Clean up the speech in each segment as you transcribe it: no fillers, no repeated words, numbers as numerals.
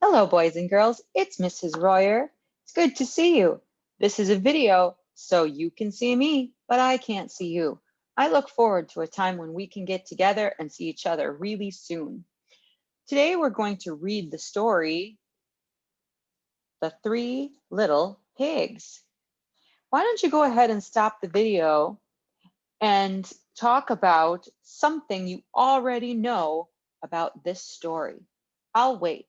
Hello, boys and girls. It's Mrs. Royer. It's good to see you. This is a video, so you can see me, but I can't see you. I look forward to a time when we can get together and see each other really soon. Today, we're going to read the story, The Three Little Pigs. Why don't you go ahead and stop the video and talk about something you already know about this story? I'll wait.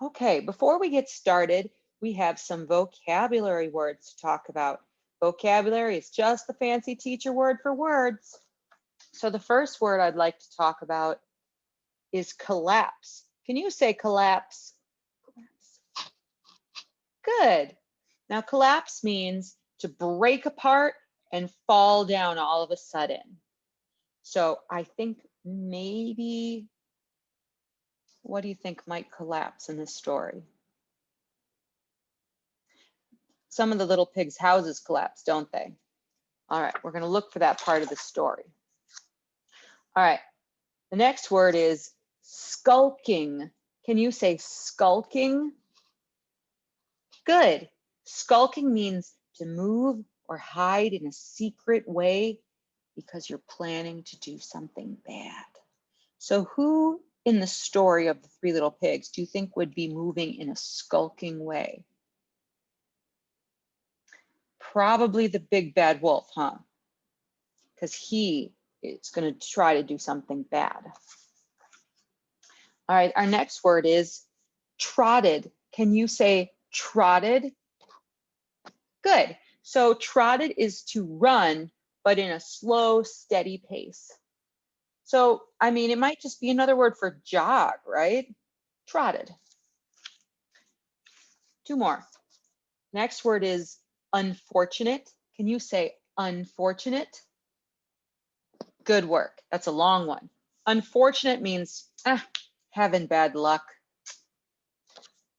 Okay, before we get started, we have some vocabulary words to talk about. Vocabulary is just the fancy teacher word for words. So the first word I'd like to talk about is collapse. Can you say collapse? Good. Now collapse means to break apart and fall down all of a sudden. So I think maybe, what do you think might collapse in this story? Some of the little pigs' houses collapse, don't they? All right, we're going to look for that part of the story. All right, the next word is skulking. Can you say skulking? Good. Skulking means to move or hide in a secret way because you're planning to do something bad. So who in the story of the Three Little Pigs do you think would be moving in a skulking way? Probably the big bad wolf, huh? Because he is going to try to do something bad. All right, our next word is trotted. Can you say trotted? Good. So trotted is to run, but in a slow, steady pace. So, I mean, it might just be another word for jog, right? Trotted. Two more. Next word is unfortunate. Can you say unfortunate? Good work. That's a long one. Unfortunate means having bad luck.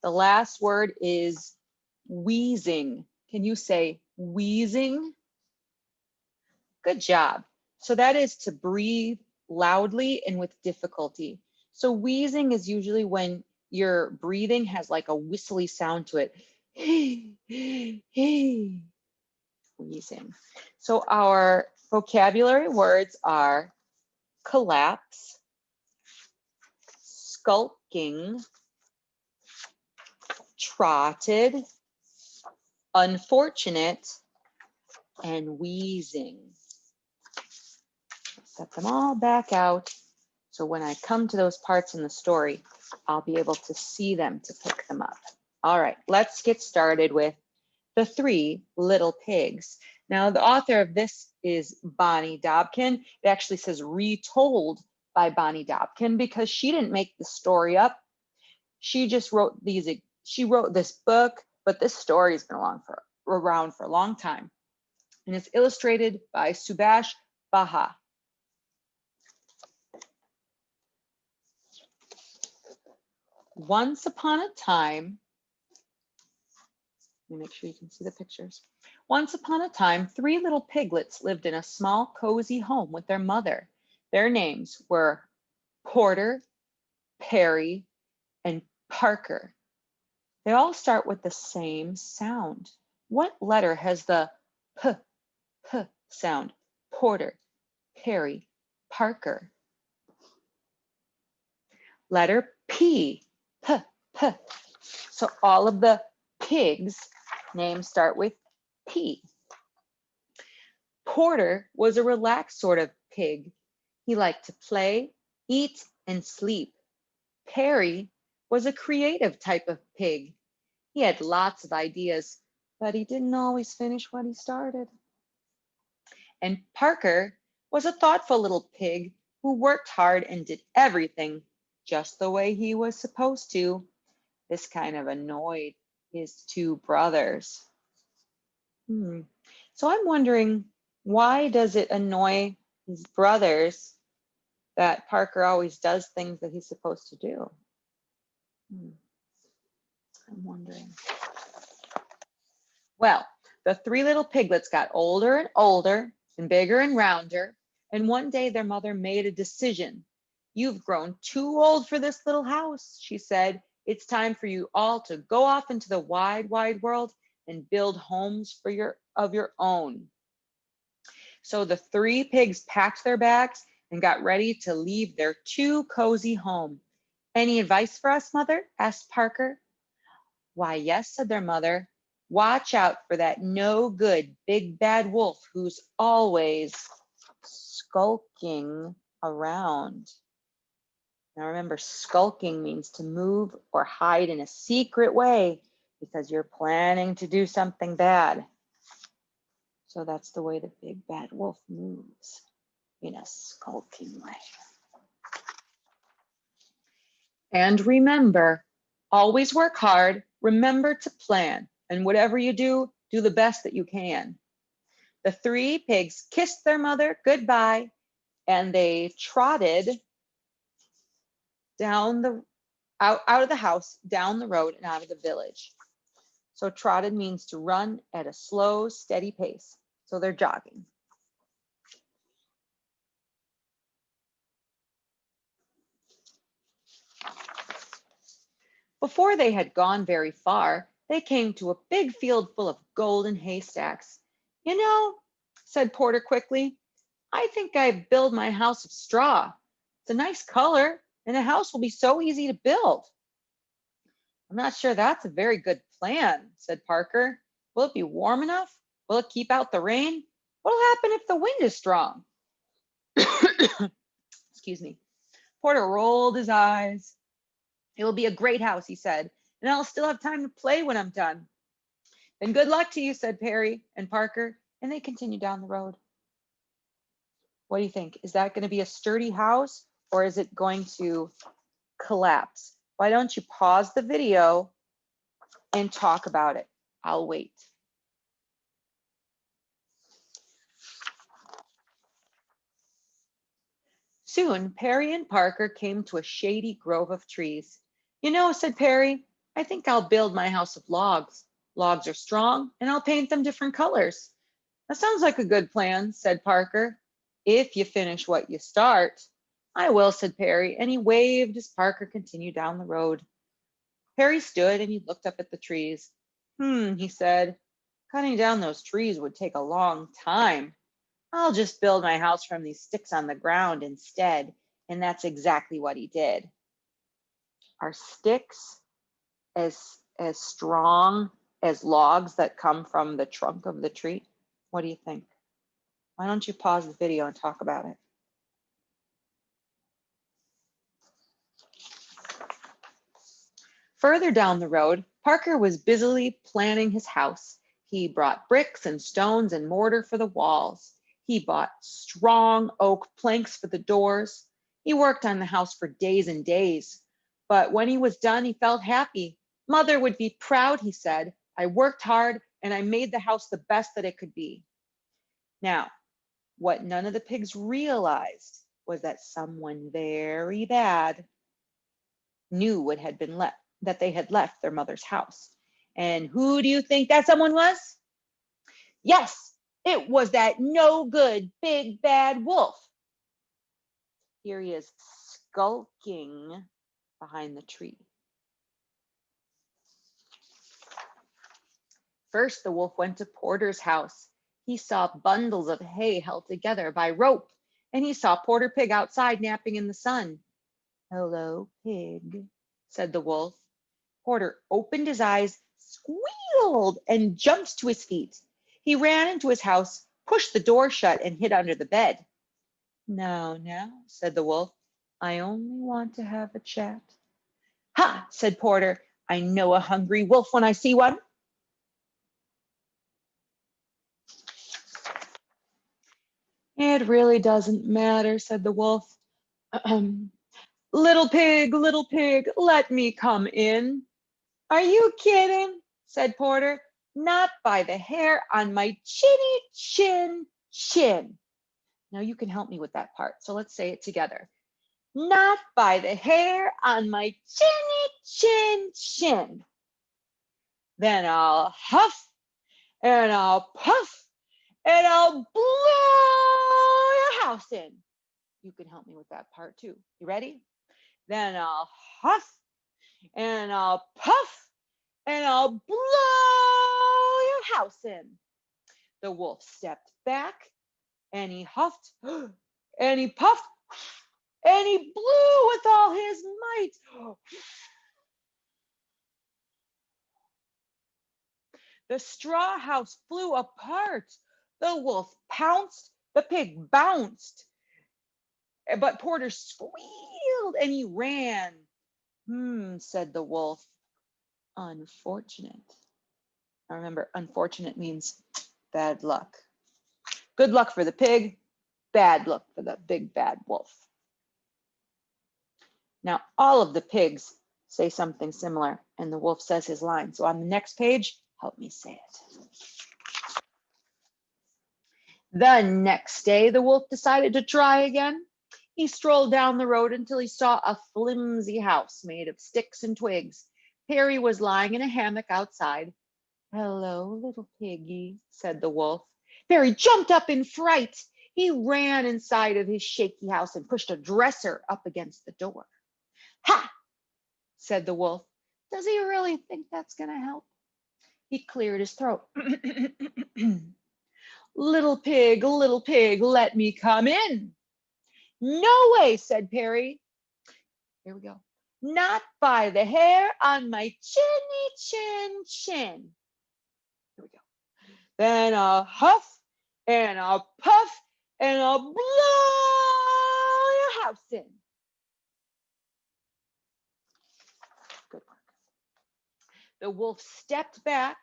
The last word is wheezing. Can you say wheezing? Good job. So that is to breathe loudly and with difficulty. So wheezing is usually when your breathing has like a whistly sound to it. Wheezing. So our vocabulary words are collapse, skulking, trotted, unfortunate, and wheezing. Set them all back out. So when I come to those parts in the story, I'll be able to see them to pick them up. All right, let's get started with The Three Little Pigs. Now, the author of this is Bonnie Dobkin. It actually says Retold by Bonnie Dobkin because she didn't make the story up. She just wrote she wrote this book, but this story has been around for a long time. And it's illustrated by Subash Bajaj. Once upon a time, let me make sure you can see the pictures. Once upon a time, three little piglets lived in a small, cozy home with their mother. Their names were Porter, Perry, and Parker. They all start with the same sound. What letter has the P sound? Porter, Perry, Parker. Letter P, P. So all of the pigs' names start with P. Porter was a relaxed sort of pig. He liked to play, eat, and sleep. Perry was a creative type of pig. He had lots of ideas, but he didn't always finish what he started. And Parker was a thoughtful little pig who worked hard and did everything just the way he was supposed to. This kind of annoyed his two brothers. So I'm wondering, why does it annoy his brothers that Parker always does things that he's supposed to do? I'm wondering. Well, the three little piglets got older and bigger and rounder, and one day their mother made a decision. You've grown too old for this little house, she said. It's time for you all to go off into the wide, wide world and build homes of your own. So the three pigs packed their bags and got ready to leave their too cozy home. Any advice for us, Mother? Asked Parker. Why, yes, said their mother. Watch out for that no good big bad wolf who's always skulking around. Now remember, skulking means to move or hide in a secret way because you're planning to do something bad. So that's the way the big bad wolf moves, in a skulking way. And remember, always work hard, remember to plan, and whatever you do, do the best that you can. The three pigs kissed their mother goodbye, and they trotted down out of the house, down the road, and out of the village. So trotted means to run at a slow, steady pace. So they're jogging. Before they had gone very far, they came to a big field full of golden haystacks. You know, said Porter quickly, I think I build my house of straw. It's a nice color, and the house will be so easy to build. I'm not sure that's a very good plan, said Parker. Will it be warm enough? Will it keep out the rain? What'll happen if the wind is strong? Excuse me. Porter rolled his eyes. It will be a great house, he said, and I'll still have time to play when I'm done. Then good luck to you, said Perry and Parker, and they continued down the road. What do you think? Is that going to be a sturdy house, or is it going to collapse? Why don't you pause the video and talk about it? I'll wait. Soon, Perry and Parker came to a shady grove of trees. You know, said Perry, I think I'll build my house of logs. Logs are strong, and I'll paint them different colors. That sounds like a good plan, said Parker. If you finish what you start. I will, said Perry, and he waved as Parker continued down the road. Perry stood and he looked up at the trees. He said, cutting down those trees would take a long time. I'll just build my house from these sticks on the ground instead. And that's exactly what he did. Are sticks as strong as logs that come from the trunk of the tree? What do you think? Why don't you pause the video and talk about it? Further down the road, Parker was busily planning his house. He brought bricks and stones and mortar for the walls. He bought strong oak planks for the doors. He worked on the house for days and days. But when he was done, he felt happy. Mother would be proud, he said. I worked hard and I made the house the best that it could be. Now, what none of the pigs realized was that someone very bad knew what had been left, that they had left their mother's house. And who do you think that someone was? Yes, it was that no good big bad wolf. Here he is skulking behind the tree. First, the wolf went to Porter's house. He saw bundles of hay held together by rope, and he saw Porter Pig outside napping in the sun. Hello, pig, said the wolf. Porter opened his eyes, squealed, and jumped to his feet. He ran into his house, pushed the door shut, and hid under the bed. Now, said the wolf, I only want to have a chat. Ha, said Porter, I know a hungry wolf when I see one. It really doesn't matter, said the wolf. Little pig, let me come in. Are you kidding? Said Porter. Not by the hair on my chinny chin chin. Now you can help me with that part. So let's say it together. Not by the hair on my chinny chin chin. Then I'll huff and I'll puff and I'll blow your house in. You can help me with that part too. You ready? Then I'll huff and I'll puff and I'll blow your house in. The wolf stepped back and he huffed and he puffed and he blew with all his might. The straw house flew apart. The wolf pounced, the pig bounced, but Porter squealed and he ran. Said the wolf. Unfortunate. Now remember, unfortunate means bad luck. Good luck for the pig, bad luck for the big bad wolf. Now, all of the pigs say something similar, and the wolf says his line. So on the next page, help me say it. The next day, the wolf decided to try again. He strolled down the road until he saw a flimsy house made of sticks and twigs. Perry was lying in a hammock outside. Hello, little piggy, said the wolf. Perry jumped up in fright. He ran inside of his shaky house and pushed a dresser up against the door. Ha! Said the wolf. Does he really think that's going to help? He cleared his throat. Little pig, let me come in. No way, said Perry. Here we go. Not by the hair on my chin. Here we go. Then I'll huff and I'll puff and I'll blow your house in. Good work. The wolf stepped back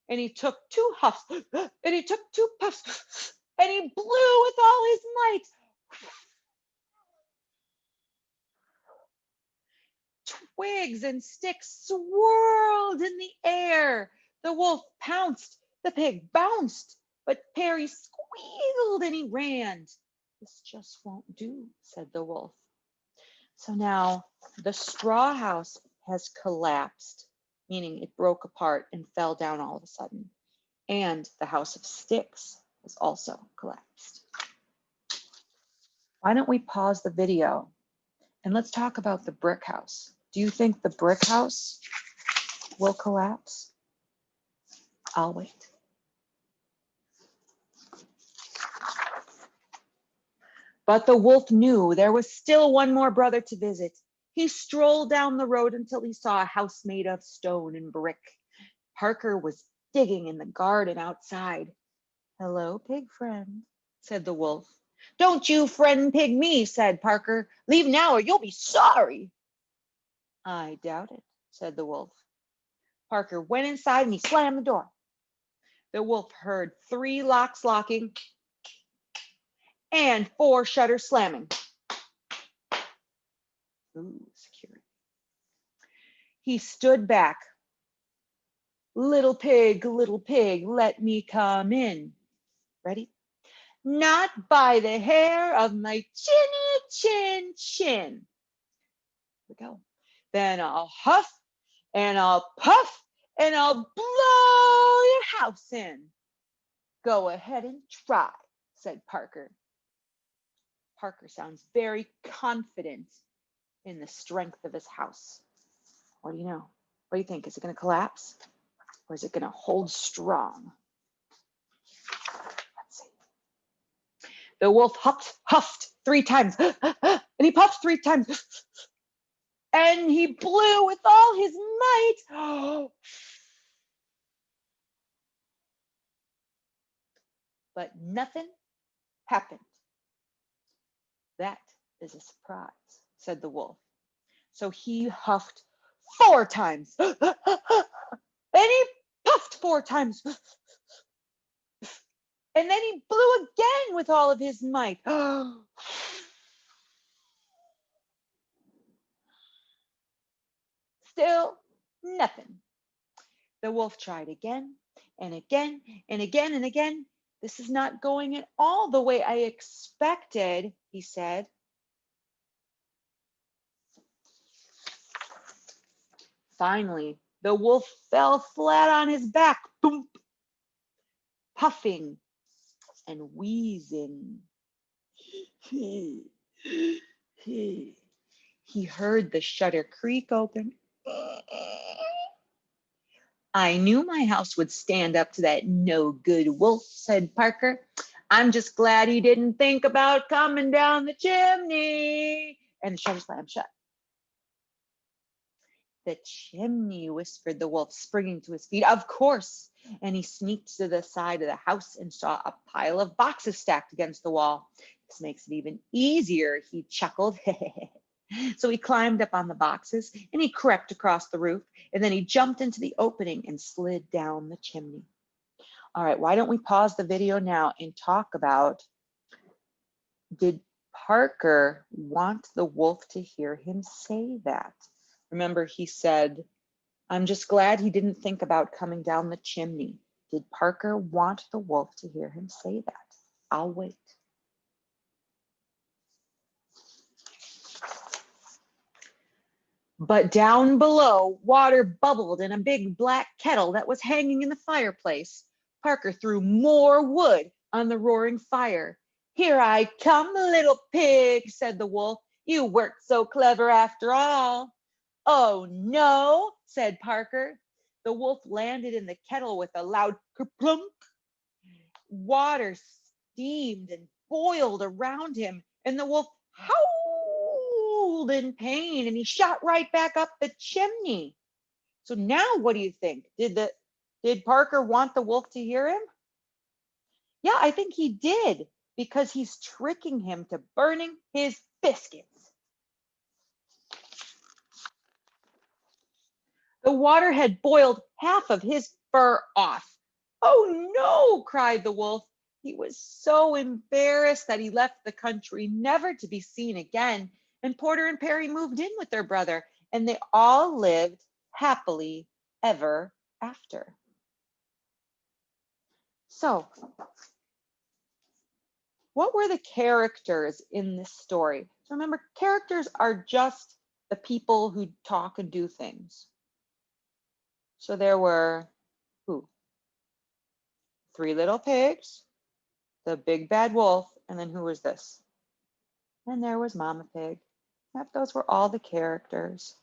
and he took 2 huffs and he took 2 puffs and he blew with all his might. Twigs and sticks swirled in the air. The wolf pounced, the pig bounced, but Perry squealed and he ran. This just won't do, said the wolf. So now the straw house has collapsed, meaning it broke apart and fell down all of a sudden. And the house of sticks has also collapsed. Why don't we pause the video and let's talk about the brick house. Do you think the brick house will collapse? I'll wait. But the wolf knew there was still one more brother to visit. He strolled down the road until he saw a house made of stone and brick. Parker was digging in the garden outside. Hello, pig friend, said the wolf. Don't you friend pig me, said Parker. Leave now or you'll be sorry. I doubt it, said the wolf. Parker went inside and he slammed the door. The wolf heard 3 locks locking and 4 shutters slamming. Ooh, security. He stood back. Little pig, let me come in. Ready? Not by the hair of my chin. Here we go. Then I'll huff and I'll puff and I'll blow your house in. Go ahead and try, said Parker. Parker sounds very confident in the strength of his house. What do you know? What do you think? Is it going to collapse or is it going to hold strong? Let's see. The wolf huffed 3 times and he puffed 3 times and he blew with all his might. But nothing happened. That is a surprise, said the wolf. So he huffed 4 times and he puffed 4 times and then he blew again with all of his might. Still nothing. The wolf tried again and again and again and again. This is not going at all the way I expected, he said. Finally, the wolf fell flat on his back, boom, puffing and wheezing. He heard the shutter creak open. I knew my house would stand up to that no good wolf, said Parker. I'm just glad he didn't think about coming down the chimney. And the shutter slammed shut. The chimney, whispered the wolf, springing to his feet. Of course. And he sneaked to the side of the house and saw a pile of boxes stacked against the wall. This makes it even easier, he chuckled. So he climbed up on the boxes and he crept across the roof, and then he jumped into the opening and slid down the chimney. All right, why don't we pause the video now and talk about, did Parker want the wolf to hear him say that? Remember, he said, I'm just glad he didn't think about coming down the chimney. Did Parker want the wolf to hear him say that? I'll wait. But down below, water bubbled in a big black kettle that was hanging in the fireplace. Parker threw more wood on the roaring fire. Here I come, little pig, said the wolf. You weren't so clever after all. Oh no, said Parker. The wolf landed in the kettle with a loud kerplunk. Water steamed and boiled around him, and the wolf howled in pain, and he shot right back up the chimney. So now what do you think? Did Parker want the wolf to hear him? Yeah, I think he did, because he's tricking him to burning his biscuits. The water had boiled half of his fur off. Oh no, cried the wolf. He was so embarrassed that he left the country, never to be seen again. And Porter and Perry moved in with their brother, and they all lived happily ever after. So, what were the characters in this story? So remember, characters are just the people who talk and do things. So there were who? 3 little pigs, the big bad wolf, and then who was this? And there was Mama Pig. Yep, those were all the characters.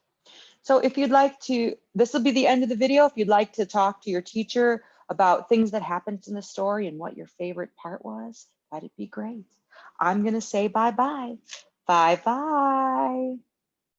So if you'd like to, this will be the end of the video. If you'd like to talk to your teacher about things that happened in the story and what your favorite part was, that'd be great. I'm gonna say bye-bye. Bye-bye.